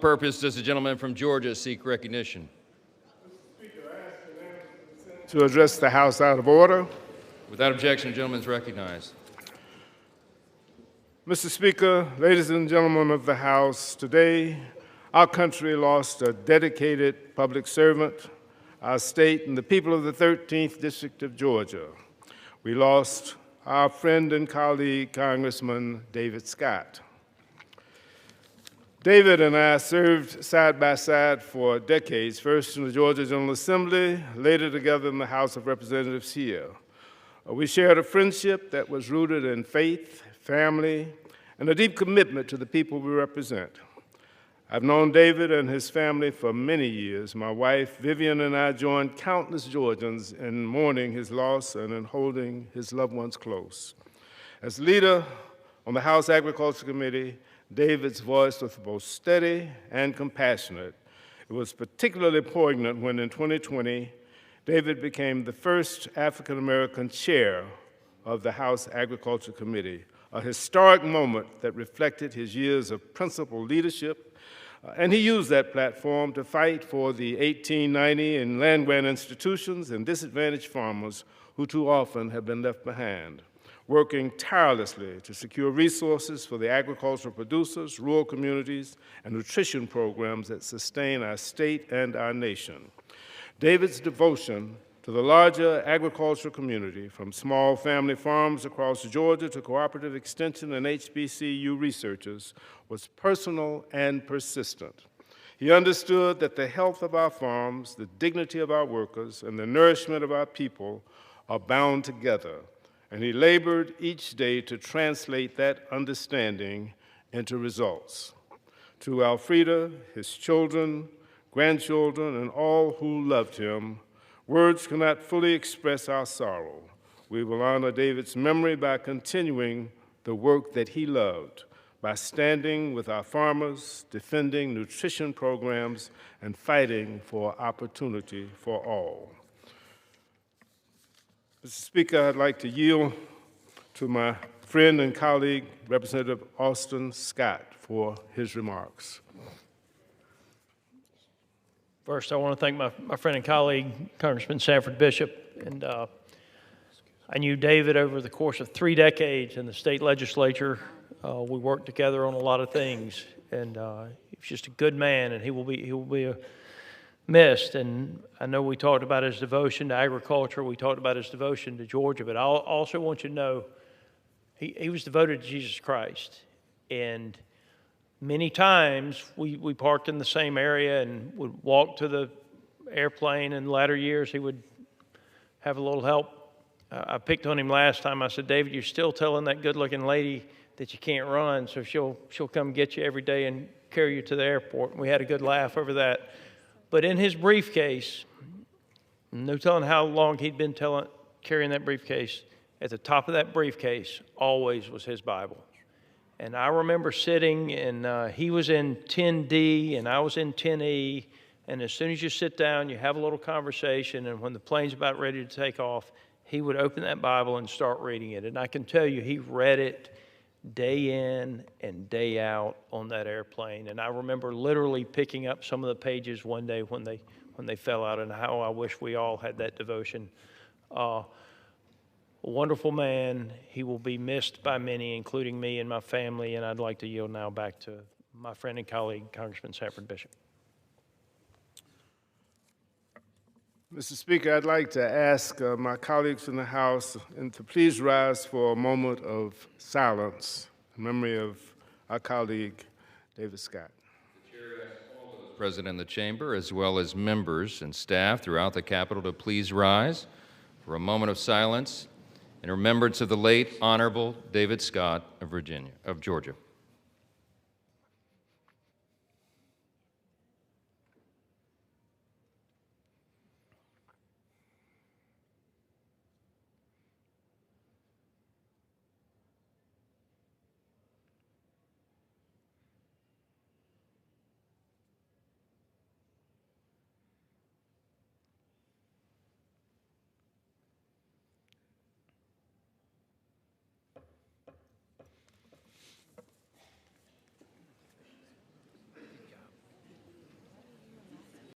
Purpose does the gentleman from Georgia seek recognition? To address the House out of order. Without objection, the gentleman is recognized. Mr. Speaker, ladies and gentlemen of the House, today our country lost a dedicated public servant, our state and the people of the 13th District of Georgia. We lost our friend and colleague, Congressman David Scott. David and I served side by side for decades, first in the Georgia General Assembly, later together in the House of Representatives here. We shared a friendship that was rooted in faith, family, and a deep commitment to the people we represent. I've known David and his family for many years. My wife, Vivian, and I joined countless Georgians in mourning his loss and in holding his loved ones close. As leader on the House Agriculture Committee, David's voice was both steady and compassionate. It was particularly poignant when in 2020, David became the first African-American chair of the House Agriculture Committee, a historic moment that reflected his years of principled leadership, and he used that platform to fight for the 1890 and land-grant institutions and disadvantaged farmers who too often have been left behind, working tirelessly to secure resources for the agricultural producers, rural communities, and nutrition programs that sustain our state and our nation. David's devotion to the larger agricultural community, from small family farms across Georgia to cooperative extension and HBCU researchers, was personal and persistent. He understood that the health of our farms, the dignity of our workers, and the nourishment of our people are bound together, and he labored each day to translate that understanding into results. To Alfreda, his children, grandchildren, and all who loved him, words cannot fully express our sorrow. We will honor David's memory by continuing the work that he loved, by standing with our farmers, defending nutrition programs, and fighting for opportunity for all. Mr. Speaker, I'd like to yield to my friend and colleague, Representative Austin Scott, for his remarks. First, I want to thank my friend and colleague, Congressman Sanford Bishop. And I knew David over the course of 3 decades in the state legislature. We worked together on a lot of things, and he was just a good man, and he will be missed. And I know we talked about his devotion to agriculture. We talked about his devotion to Georgia, but I also want you to know he was devoted to Jesus Christ. And many times we parked in the same area and would walk to the airplane. In latter years, he would have a little help. I picked on him last time. I said, David, you're still telling that good-looking lady that you can't run, so she'll come get you every day and carry you to the airport. And we had a good laugh over that. But in his briefcase, no telling how long he'd been carrying that briefcase, at the top of that briefcase always was his Bible. And I remember sitting, and he was in 10D, and I was in 10E, and as soon as you sit down, you have a little conversation, and when the plane's about ready to take off, he would open that Bible and start reading it. And I can tell you, he read it day in and day out on that airplane. And I remember literally picking up some of the pages one day when they fell out, and how I wish we all had that devotion. A wonderful man. He will be missed by many, including me and my family, and I'd like to yield now back to my friend and colleague, Congressman Sanford Bishop. Mr. Speaker, I'd like to ask my colleagues in the House to please rise for a moment of silence in memory of our colleague, David Scott. The chair asks all those present in the chamber, as well as members and staff throughout the Capitol, to please rise for a moment of silence in remembrance of the late Honorable David Scott of Georgia.